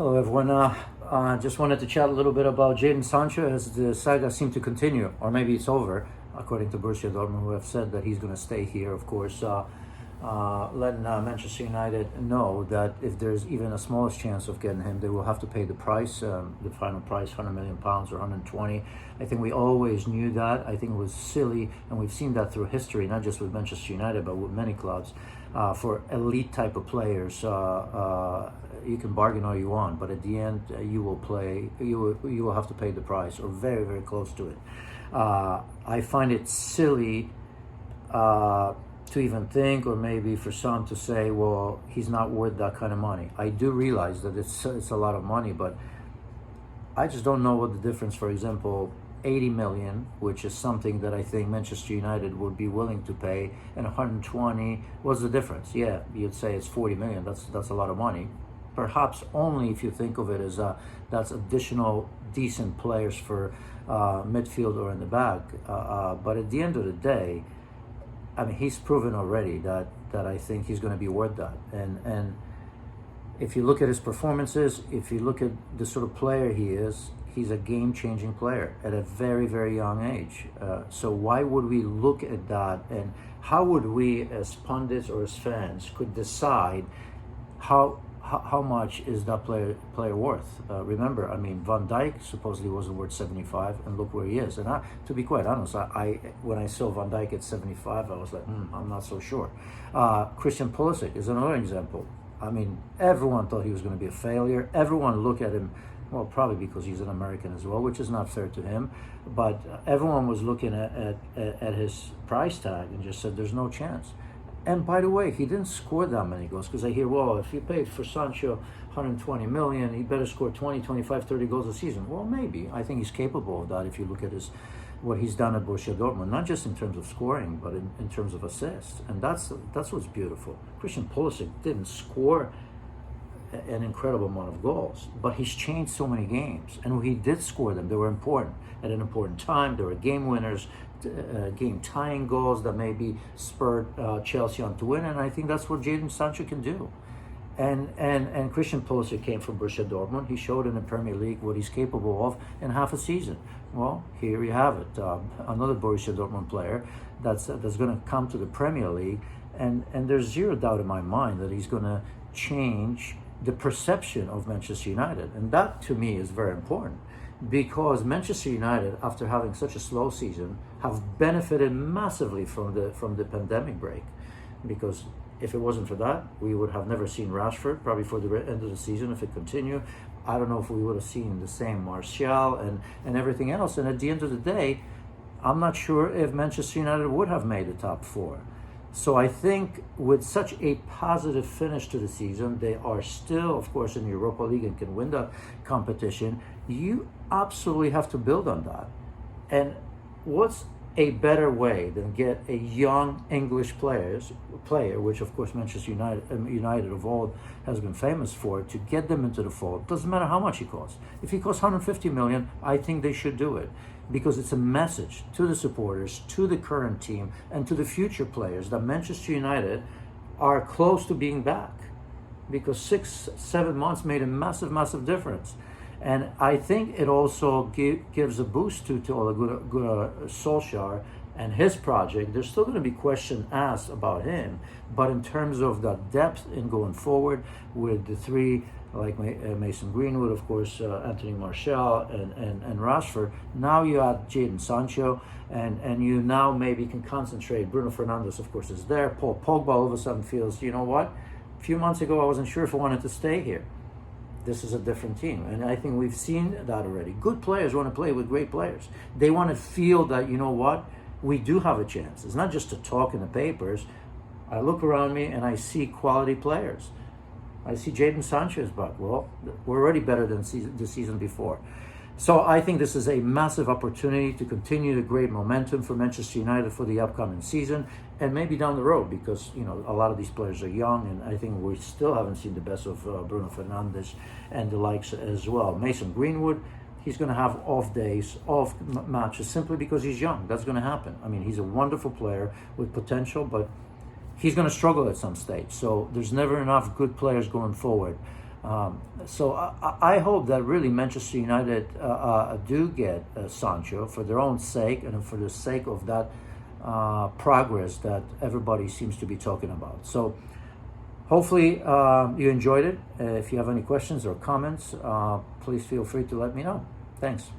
Hello, everyone. Just wanted to chat a little bit about Jadon Sancho as the saga seemed to continue, or maybe it's over, according to Borussia Dortmund, who have said that he's going to stay here. Of course, letting Manchester United know that if there's even a smallest chance of getting him, they will have to pay the price, the final price, £100 million or 120. I think we always knew that. I think it was silly, and we've seen that through history, not just with Manchester United, but with many clubs. For elite type of players, you can bargain all you want, but at the end, you will have to pay the price, or very, very close to it. I find it silly to even think, or maybe for some to say, well, he's not worth that kind of money. I do realize that it's a lot of money, but I just don't know what the difference, for example, 80 million, which is something that I think Manchester United would be willing to pay, and 120, what's the difference? Yeah, you'd say it's 40 million. That's a lot of money. Perhaps only if you think of it as that's additional decent players for midfield or in the back. But at the end of the day, I mean, he's proven already that I think he's going to be worth that. And if you look at his performances, if you look at the sort of player he is, he's a game-changing player at a very, very young age. So why would we look at that, and how would we as pundits or as fans could decide how much is that player worth? Remember, I mean, Van Dijk supposedly wasn't worth 75, and look where he is. And to be quite honest, I when I saw Van Dijk at 75, I was like, I'm not so sure. Christian Pulisic is another example. I mean, everyone thought he was going to be a failure. Everyone looked at him, well, probably because he's an American as well, which is not fair to him. But everyone was looking at his price tag and just said, there's no chance. And by the way, he didn't score that many goals, because I hear, well, if you paid for Sancho 120 million, he better score 20, 25, 30 goals a season. Well, maybe. I think he's capable of that if you look at what he's done at Borussia Dortmund, not just in terms of scoring, but in terms of assists. And that's what's beautiful. Christian Pulisic didn't score an incredible amount of goals, but he's changed so many games. And when he did score them, they were important. At an important time, they were game winners, game-tying goals that maybe spurred Chelsea on to win, and I think that's what Jadon Sancho can do. And Christian Pulisic came from Borussia Dortmund. He showed in the Premier League what he's capable of in half a season. Well, here you have it. Another Borussia Dortmund player that's going to come to the Premier League, and there's zero doubt in my mind that he's going to change the perception of Manchester United, and that to me is very important. Because Manchester United, after having such a slow season, have benefited massively from the pandemic break. Because if it wasn't for that, we would have never seen Rashford, probably for the end of the season if it continued. I don't know if we would have seen the same Martial and everything else. And at the end of the day, I'm not sure if Manchester United would have made the top four. So I think with such a positive finish to the season, they are still, of course, in the Europa League and can win that competition. You absolutely have to build on that. And what's a better way than get a young English player, which of course Manchester United of old has been famous for, to get them into the fold? Doesn't matter how much he costs. If he costs 150 million, I think they should do it, because it's a message to the supporters, to the current team, and to the future players that Manchester United are close to being back, because 6-7 months made a massive difference. And I think it also gives a boost to Ole Gunnar Solskjaer and his project. There's still going to be questions asked about him, but in terms of the depth in going forward with the three, like Mason Greenwood, of course, Anthony Martial, and Rashford, now you add Jadon Sancho, and you now maybe can concentrate. Bruno Fernandes, of course, is there. Paul Pogba all of a sudden feels, you know what? A few months ago, I wasn't sure if I wanted to stay here. This is a different team, and I think we've seen that already. Good players want to play with great players. They want to feel that, you know what, we do have a chance. It's not just to talk in the papers. I look around me and I see quality players. I see Jadon Sancho is back. Well, we're already better than the season before. So I think this is a massive opportunity to continue the great momentum for Manchester United for the upcoming season, and maybe down the road, because a lot of these players are young, and I think we still haven't seen the best of Bruno Fernandes and the likes as well. Mason Greenwood, he's going to have off days, off matches, simply because he's young. That's going to happen. I mean, he's a wonderful player with potential, but he's going to struggle at some stage. So there's never enough good players going forward. So I hope that really Manchester United do get Sancho for their own sake and for the sake of that progress that everybody seems to be talking about. So hopefully you enjoyed it. If you have any questions or comments, please feel free to let me know. Thanks.